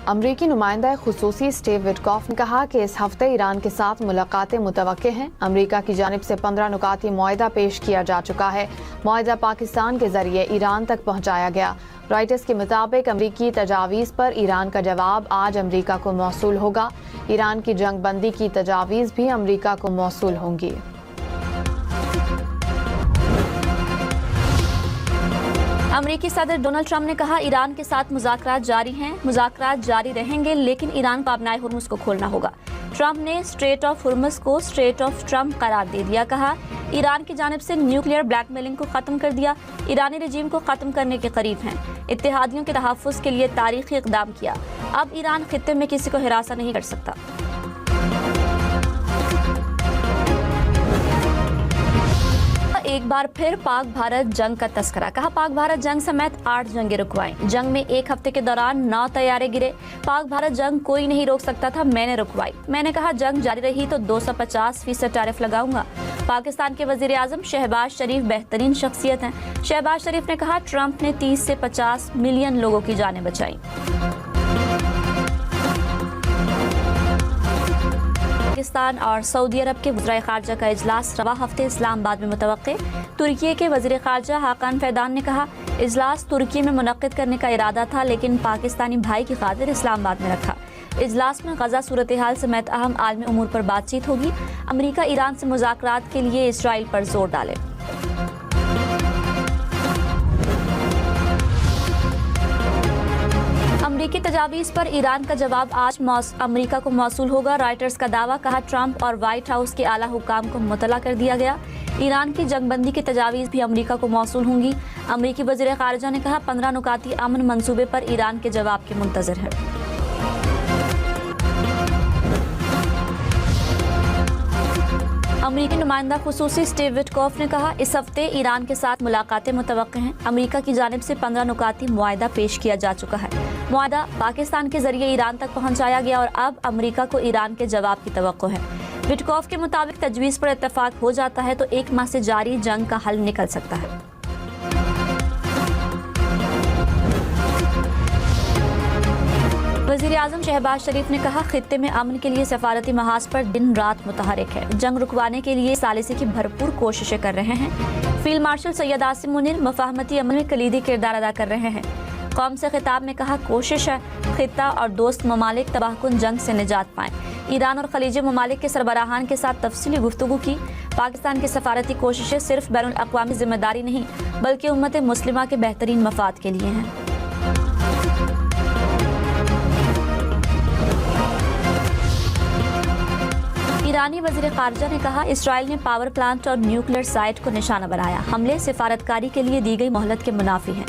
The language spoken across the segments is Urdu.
امریکی نمائندہ خصوصی اسٹیو وٹکاف نے کہا کہ اس ہفتے ایران کے ساتھ ملاقاتیں متوقع ہیں۔ امریکہ کی جانب سے 15 نکاتی معاہدہ پیش کیا جا چکا ہے۔ معاہدہ پاکستان کے ذریعے ایران تک پہنچایا گیا۔ رائٹرز کے مطابق امریکی تجاویز پر ایران کا جواب آج امریکہ کو موصول ہوگا۔ ایران کی جنگ بندی کی تجاویز بھی امریکہ کو موصول ہوں گی۔ امریکی صدر ڈونلڈ ٹرمپ نے کہا ایران کے ساتھ مذاکرات جاری ہیں، مذاکرات جاری رہیں گے لیکن ایران کو آبنائے ہرمز کو کھولنا ہوگا۔ ٹرمپ نے اسٹریٹ آف ہرمز کو اسٹریٹ آف ٹرمپ قرار دے دیا۔ کہا ایران کی جانب سے نیوکلیئر بلیک میلنگ کو ختم کر دیا، ایرانی رجیم کو ختم کرنے کے قریب ہیں، اتحادیوں کے تحفظ کے لیے تاریخی اقدام کیا، اب ایران خطے میں کسی کو ہراساں نہیں کر سکتا۔ ایک بار پھر پاک بھارت جنگ کا تذکرہ۔ کہا پاک بھارت جنگ سمیت 8 جنگیں رکوائیں، جنگ میں ایک ہفتے کے دوران 9 طیارے گرے، پاک بھارت جنگ کوئی نہیں روک سکتا تھا، میں نے رکوائی، میں نے کہا جنگ جاری رہی تو 250% ٹیرف لگاؤں گا۔ پاکستان کے وزیر اعظم شہباز شریف بہترین شخصیت ہیں۔ شہباز شریف نے کہا ٹرمپ نے 30 سے 50 ملین لوگوں کی جانیں بچائیں۔ پاکستان اور سعودی عرب کے وزرائے خارجہ کا اجلاس رواں ہفتے اسلام آباد میں متوقع۔ ترکی کے وزیر خارجہ حاکان فیدان نے کہا اجلاس ترکی میں منعقد کرنے کا ارادہ تھا لیکن پاکستانی بھائی کی خاطر اسلام آباد میں رکھا۔ اجلاس میں غزہ صورتحال سمیت اہم عالمی امور پر بات چیت ہوگی۔ امریکہ ایران سے مذاکرات کے لیے اسرائیل پر زور ڈالے۔ امریکی تجاویز پر ایران کا جواب آج امریکہ کو موصول ہوگا۔ رائٹرز کا دعویٰ، کہا ٹرمپ اور وائٹ ہاؤس کے اعلیٰ حکام کو مطلع کر دیا گیا، ایران کی جنگ بندی کی تجاویز بھی امریکہ کو موصول ہوں گی۔ امریکی وزیر خارجہ نے کہا 15 نکاتی امن منصوبے پر ایران کے جواب کے منتظر ہیں۔ امریکی نمائندہ خصوصی اسٹیو وٹکاف نے کہا اس ہفتے ایران کے ساتھ ملاقاتیں متوقع ہیں، امریکہ کی جانب سے 15 نکاتی معاہدہ پیش کیا جا چکا ہے، معاہدہ پاکستان کے ذریعے ایران تک پہنچایا گیا اور اب امریکہ کو ایران کے جواب کی توقع ہے۔ وٹکاف کے مطابق تجویز پر اتفاق ہو جاتا ہے تو 1 ماہ سے جاری جنگ کا حل نکل سکتا ہے۔ وزیر اعظم شہباز شریف نے کہا خطے میں امن کے لیے سفارتی محاذ پر دن رات متحرک ہے، جنگ رکوانے کے لیے ثالثی کی بھرپور کوششیں کر رہے ہیں۔ فیلڈ مارشل سید عاصم منیر مفاہمتی عمل میں کلیدی کردار ادا کر رہے ہیں۔ قوم سے خطاب میں کہا کوشش ہے خطہ اور دوست ممالک تباہ کن جنگ سے نجات پائیں۔ ایران اور خلیجی ممالک کے سربراہان کے ساتھ تفصیلی گفتگو کی۔ پاکستان کی سفارتی کوششیں صرف بین الاقوامی ذمہ داری نہیں بلکہ امت مسلمہ کے بہترین مفاد کے لیے ہیں۔ ایرانی وزیر خارجہ نے کہا اسرائیل نے پاور پلانٹ اور نیوکلیئر سائٹ کو نشانہ بنایا، حملے سفارتکاری کے لیے دی گئی مہلت کے منافی ہیں۔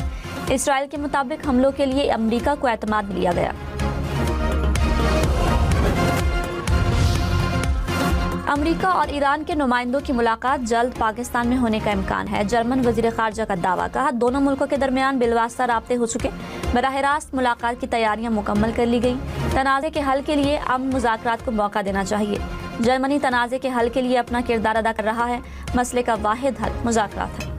اسرائیل کے مطابق حملوں کے لیے امریکہ کو اعتماد لیا گیا۔ امریکہ اور ایران کے نمائندوں کی ملاقات جلد پاکستان میں ہونے کا امکان ہے، جرمن وزیر خارجہ کا دعویٰ، کہا دونوں ملکوں کے درمیان بالواسطہ رابطے ہو چکے، براہ راست ملاقات کی تیاریاں مکمل کر لی گئیں۔ تنازع کے حل کے لیے امن مذاکرات کو موقع دینا چاہیے۔ جرمنی تنازع کے حل کے لیے اپنا کردار ادا کر رہا ہے، مسئلے کا واحد حل مذاکرات ہے۔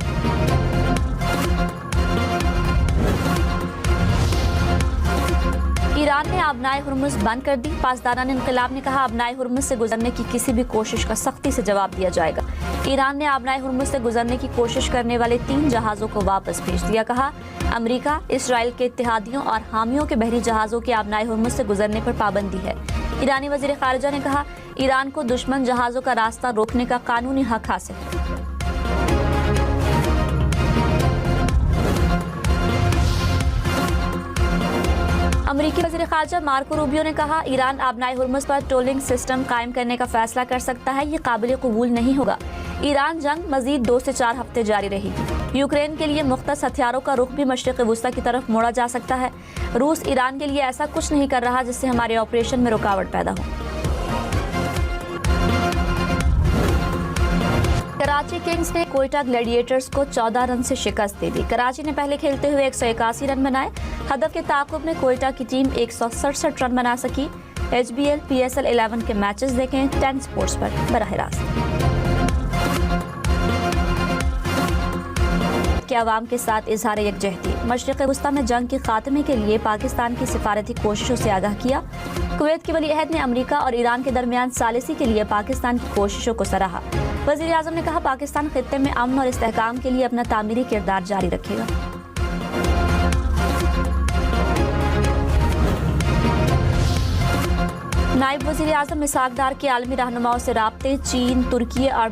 ایران نے آبنائے ہرمز بند کر دی، پاسداران انقلاب نے کہا آبنائے ہرمز سے گزرنے کی کسی بھی کوشش کا سختی سے جواب دیا جائے گا۔ ایران نے آبنائے ہرمز سے گزرنے کی کوشش کرنے والے 3 جہازوں کو واپس بھیج دیا، کہا امریکہ اسرائیل کے اتحادیوں اور حامیوں کے بحری جہازوں کے آبنائے ہرمز سے گزرنے پر پابندی ہے۔ ایرانی وزیر خارجہ نے کہا ایران کو دشمن جہازوں کا راستہ روکنے کا قانونی حق حاصل ہے۔ امریکی وزیر خارجہ مارکو روبیو نے کہا ایران آبنائے ہرمز پر ٹولنگ سسٹم قائم کرنے کا فیصلہ کر سکتا ہے، یہ قابل قبول نہیں ہوگا۔ ایران جنگ مزید 2 سے 4 ہفتے جاری رہے گی۔ یوکرین کے لیے مختص ہتھیاروں کا رخ بھی مشرق وسطیٰ کی طرف موڑا جا سکتا ہے۔ روس ایران کے لیے ایسا کچھ نہیں کر رہا جس سے ہمارے آپریشن میں رکاوٹ پیدا ہو۔ کراچی کنگز نے کوئٹہ گلیڈیٹرز کو 14 رن سے شکست دے دی۔ کراچی نے پہلے کھیلتے ہوئے 181 رن بنائے، ہدف کے تعاقب میں کوئٹہ کی ٹیم 167 رن بنا سکی۔ HBL PSL 11 کے میچز دیکھیں 10 سپورٹس پر براہ راست۔ ملک کے عوام کے ساتھ اظہار یکجہتی، مشرق وسطی میں جنگ کے خاتمے کے لیے پاکستان کی سفارتی کوششوں سے آگاہ کیا۔ کویت کے ولی عہد نے امریکہ اور ایران کے درمیان ثالثی کے لیے پاکستان کی کوششوں کو سراہا۔ وزیر اعظم نے کہا پاکستان خطے میں امن اور استحکام کے لیے اپنا تعمیری کردار جاری رکھے گا۔ نائب وزیر اعظم اسحاق ڈار کے عالمی رہنماؤں سے رابطے، چین، ترکی اور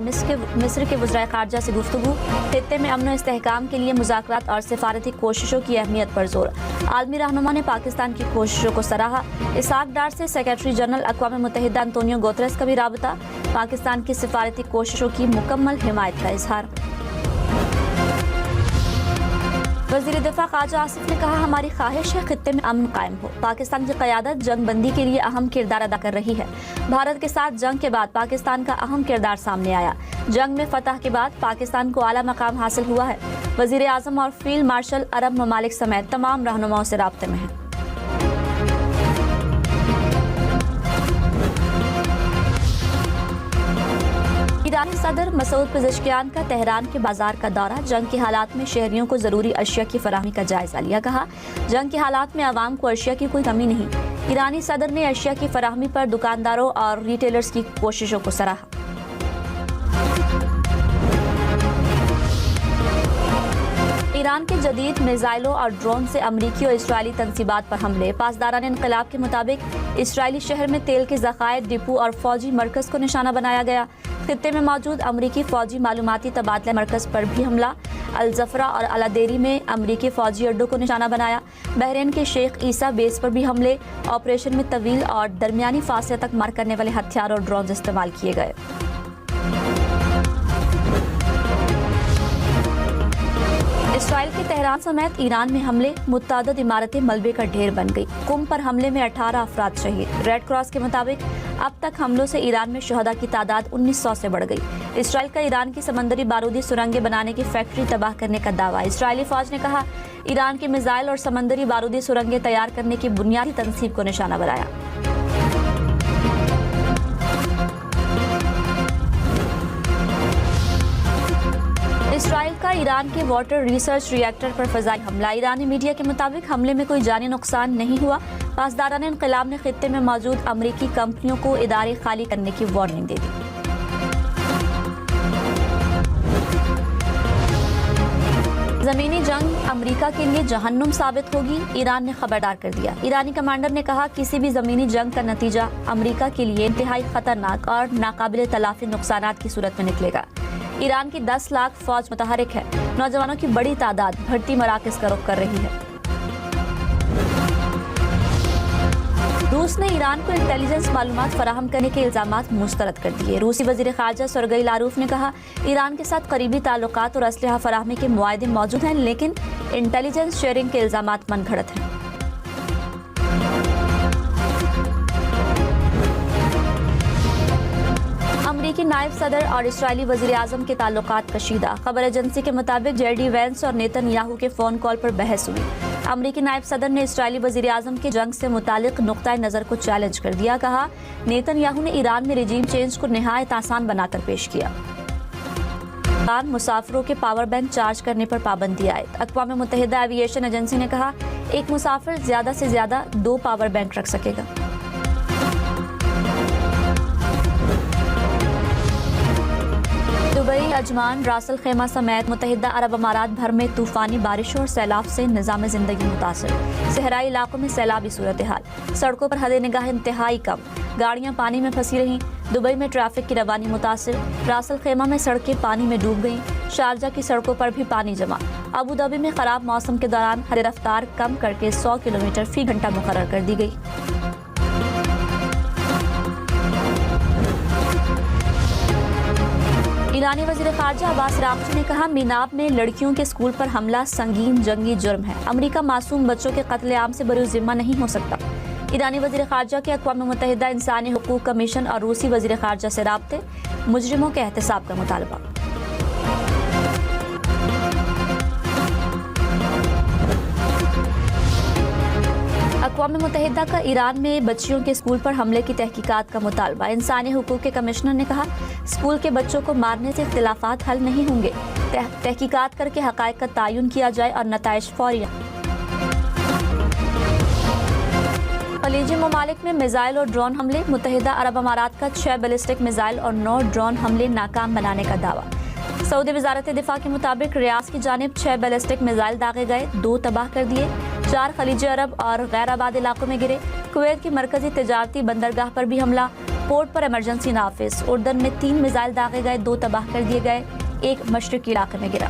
مصر کے وزرائے خارجہ سے گفتگو، خطے میں امن و استحکام کے لیے مذاکرات اور سفارتی کوششوں کی اہمیت پر زور۔ عالمی رہنما نے پاکستان کی کوششوں کو سراہا۔ اسحاق ڈار سے سیکریٹری جنرل اقوام متحدہ انطونیو گوتریس کا بھی رابطہ، پاکستان کی سفارتی کوششوں کی مکمل حمایت کا اظہار۔ وزیر دفاع خواجہ آصف نے کہا ہماری خواہش ہے خطے میں امن قائم ہو۔ پاکستان کی قیادت جنگ بندی کے لیے اہم کردار ادا کر رہی ہے۔ بھارت کے ساتھ جنگ کے بعد پاکستان کا اہم کردار سامنے آیا۔ جنگ میں فتح کے بعد پاکستان کو اعلیٰ مقام حاصل ہوا ہے۔ وزیر اعظم اور فیلڈ مارشل عرب ممالک سمیت تمام رہنماؤں سے رابطے میں ہیں۔ ایرانی صدر مسعود پزشکیان کا تہران کے بازار کا دورہ، جنگ کے حالات میں شہریوں کو ضروری اشیاء کی فراہمی کا جائزہ لیا۔ کہا جنگ کے حالات میں عوام کو اشیاء کی کوئی کمی نہیں۔ ایرانی صدر نے اشیاء کی فراہمی پر دکانداروں اور ریٹیلرز کی کوششوں کو سراہا۔ ایران کے جدید میزائلوں اور ڈرون سے امریکی اور اسرائیلی تنصیبات پر حملے۔ پاسداران انقلاب کے مطابق اسرائیلی شہر میں تیل کے ذخائر، ڈپو اور فوجی مرکز کو نشانہ بنایا گیا۔ خطے میں موجود امریکی فوجی معلوماتی تبادلہ مرکز پر بھی حملہ۔ الزفرا اور الادیری میں امریکی فوجی اڈوں کو نشانہ بنایا۔ بحرین کے شیخ عیسیٰ بیس پر بھی حملے۔ آپریشن میں طویل اور درمیانی فاصلے تک مار کرنے والے ہتھیار اور ڈرونز استعمال کیے گئے۔ اسرائیل کے تہران سمیت ایران میں حملے، متعدد عمارتیں ملبے کا ڈھیر بن گئی۔ قم پر حملے میں 18 افراد شہید۔ ریڈ کراس کے مطابق اب تک حملوں سے ایران میں شہداء کی تعداد 1900 سے بڑھ گئی۔ اسرائیل کا ایران کی سمندری بارودی سرنگیں بنانے کی فیکٹری تباہ کرنے کا دعویٰ۔ اسرائیلی فوج نے کہا ایران کی میزائل اور سمندری بارودی سرنگیں تیار کرنے کی بنیادی تنصیب کو نشانہ بنایا۔ اسرائیل کا ایران کے واٹر ریسرچ ری ایکٹر پر فضائی حملہ۔ ایرانی میڈیا کے مطابق حملے میں کوئی جانی نقصان نہیں ہوا۔ پاسداران انقلاب نے خطے میں موجود امریکی کمپنیوں کو ادارے خالی کرنے کی وارننگ دے دی۔ زمینی جنگ امریکہ کے لیے جہنم ثابت ہوگی، ایران نے خبردار کر دیا۔ ایرانی کمانڈر نے کہا کسی بھی زمینی جنگ کا نتیجہ امریکہ کے لیے انتہائی خطرناک اور ناقابل تلافی نقصانات کی صورت میں نکلے گا۔ ایران کی 10 لاکھ فوج متحرک ہے۔ نوجوانوں کی بڑی تعداد بھرتی مراکز کا رخ کر رہی ہے۔ روس نے ایران کو انٹیلیجنس معلومات فراہم کرنے کے الزامات مسترد کر دیے۔ روسی وزیر خارجہ سرگئی لاروف نے کہا ایران کے ساتھ قریبی تعلقات اور اسلحہ فراہمی کے معاہدے موجود ہیں، لیکن انٹیلیجنس شیئرنگ کے الزامات من گھڑت ہیں۔ امریکی نائب صدر اور اسرائیلی وزیر اعظم کے تعلقات کشیدہ۔ خبر ایجنسی کے مطابق جے ڈی وینس اور نیتن یاہو کے فون کال پر بحث ہوئی۔ امریکی نائب صدر نے اسرائیلی وزیر اعظم کے جنگ سے متعلق نقطۂ نظر کو چیلنج کر دیا۔ کہا نیتن یاہو نے ایران میں رجیم چینج کو نہایت آسان بنا کر پیش کیا۔ مسافروں کے پاور بینک چارج کرنے پر پابندی عائد۔ اقوام متحدہ ایوی ایشن ایجنسی نے کہا ایک مسافر زیادہ سے زیادہ 2 پاور بینک رکھ سکے گا۔ دبئی، عجمان، راس الخیمہ سمیت متحدہ عرب امارات بھر میں طوفانی بارشوں اور سیلاب سے نظام زندگی متاثر۔ صحرائی علاقوں میں سیلابی صورتحال، سڑکوں پر حد نگاہ انتہائی کم، گاڑیاں پانی میں پھنسی رہیں۔ دبئی میں ٹریفک کی روانی متاثر، راس الخیمہ میں سڑکیں پانی میں ڈوب گئیں، شارجہ کی سڑکوں پر بھی پانی جمع۔ ابوظہبی میں خراب موسم کے دوران حد رفتار کم کر کے 100 کلومیٹر فی گھنٹہ مقرر کر دی گئی۔ ایرانی وزیر خارجہ عباس راغچی نے کہا میناب میں لڑکیوں کے اسکول پر حملہ سنگین جنگی جرم ہے۔ امریکہ معصوم بچوں کے قتل عام سے بری ذمہ نہیں ہو سکتا۔ ایرانی وزیر خارجہ کے اقوام متحدہ انسانی حقوق کمیشن اور روسی وزیر خارجہ سے رابطے، مجرموں کے احتساب کا مطالبہ۔ اقوام اقوام متحدہ کا ایران میں بچیوں کے اسکول پر حملے کی تحقیقات کا مطالبہ. انسانی حقوق کے کمشنر نے کہا اسکول کے بچوں کو مارنے سے اختلافات حل نہیں ہوں گے. تحقیقات کر کے حقائق کا تعین کیا جائے اور نتائج فوری. خلیجی ممالک میں میزائل اور ڈرون حملے. متحدہ عرب امارات کا 6 بیلسٹک میزائل اور 9 ڈرون حملے ناکام بنانے کا دعویٰ. سعودی وزارت دفاع کے مطابق ریاض کی جانب 6 بیلسٹک میزائل داغے گئے، 2 تباہ کر دیے، 4 خلیج عرب اور غیر آباد علاقوں میں گرے. کویت کی مرکزی تجارتی بندرگاہ پر بھی حملہ، پورٹ پر ایمرجنسی نافذ. اردن میں 3 میزائل داغے گئے، 2 تباہ کر دیے گئے، 1 مشرقی علاقے میں گرا.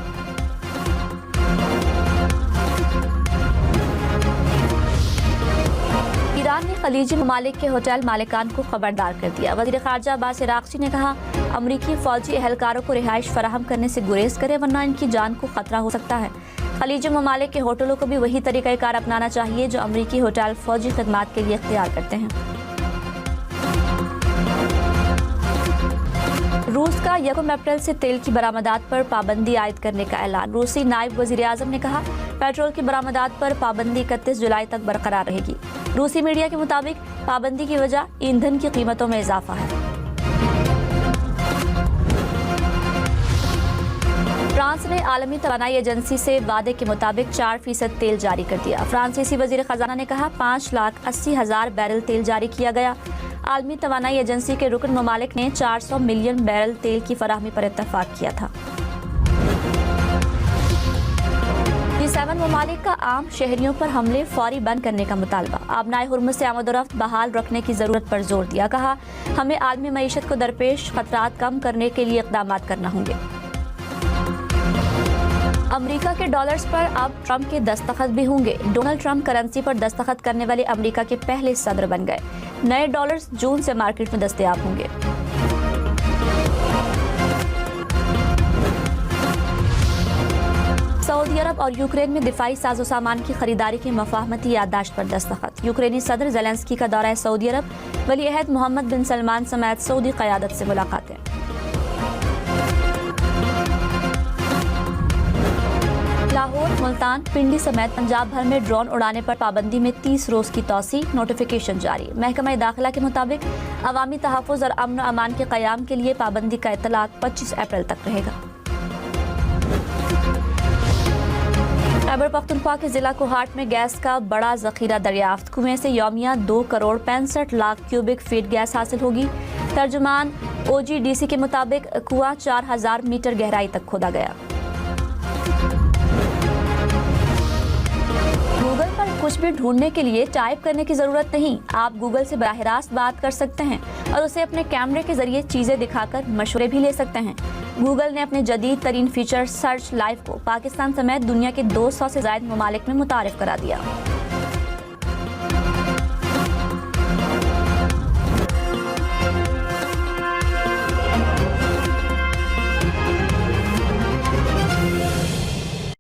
ایران نے خلیجی ممالک کے ہوٹل مالکان کو خبردار کر دیا. وزیر خارجہ عباس عراقچی نے کہا امریکی فوجی اہلکاروں کو رہائش فراہم کرنے سے گریز کرے ورنہ ان کی جان کو خطرہ ہو سکتا ہے. خلیجی ممالک کے ہوٹلوں کو بھی وہی طریقہ کار اپنانا چاہیے جو امریکی ہوٹل فوجی خدمات کے لیے اختیار کرتے ہیں. روس کا 1 اپریل سے تیل کی برآمدات پر پابندی عائد کرنے کا اعلان. روسی نائب وزیر اعظم نے کہا پیٹرول کی برآمدات پر پابندی 31 جولائی تک برقرار رہے گی. روسی میڈیا کے مطابق پابندی کی وجہ ایندھن کی قیمتوں میں اضافہ ہے. فرانس نے عالمی توانائی ایجنسی سے وعدے کے مطابق 4% تیل جاری کر دیا. فرانسیسی وزیر خزانہ نے کہا 5,80,000 بیرل تیل جاری کیا گیا. عالمی توانائی ایجنسی کے رکن ممالک نے 400 ملین بیرل تیل کی فراہمی پر اتفاق کیا تھا. G7 ممالک کا عام شہریوں پر حملے فوری بند کرنے کا مطالبہ. آبنائے ہرمز سے آمد و رفت بحال رکھنے کی ضرورت پر زور دیا. کہا ہمیں عالمی معیشت کو درپیش خطرات کم کرنے کے لیے اقدامات کرنا ہوں گے. امریکہ کے ڈالرز پر اب ٹرمپ کے دستخط بھی ہوں گے. ڈونلڈ ٹرمپ کرنسی پر دستخط کرنے والے امریکہ کے پہلے صدر بن گئے. نئے ڈالرز جون سے مارکیٹ میں دستیاب ہوں گے. سعودی عرب اور یوکرین میں دفاعی ساز و سامان کی خریداری کی مفاہمتی یادداشت پر دستخط. یوکرینی صدر زیلنسکی کا دورہ سعودی عرب. ولی عہد محمد بن سلمان سمیت سعودی قیادت سے ملاقاتیں. لاہور، ملتان، پنڈی سمیت پنجاب بھر میں ڈرون اڑانے پر پابندی میں 30 روز کی توسیع. نوٹیفیکیشن جاری. محکمہ داخلہ کے مطابق عوامی تحفظ اور امن و امان کے قیام کے لیے پابندی کا اطلاق 25 اپریل تک رہے گا. خیبر پختونخوا کے ضلع کوہاٹ میں گیس کا بڑا ذخیرہ دریافت. کنویں سے یومیہ 2,65,00,000 کیوبک فیٹ گیس حاصل ہوگی. ترجمان OGDC کے مطابق کنواں 4,000 میٹر گہرائی تک کھودا گیا. گوگل پر کچھ بھی ڈھونڈنے کے لیے ٹائپ کرنے کی ضرورت نہیں. آپ گوگل سے براہ راست بات کر سکتے ہیں اور اسے اپنے کیمرے کے ذریعے چیزیں دکھا کر مشورے بھی لے سکتے ہیں. گوگل نے اپنے جدید ترین فیچر سرچ لائیو کو پاکستان سمیت دنیا کے 200 سے زائد ممالک میں متعارف کرا دیا.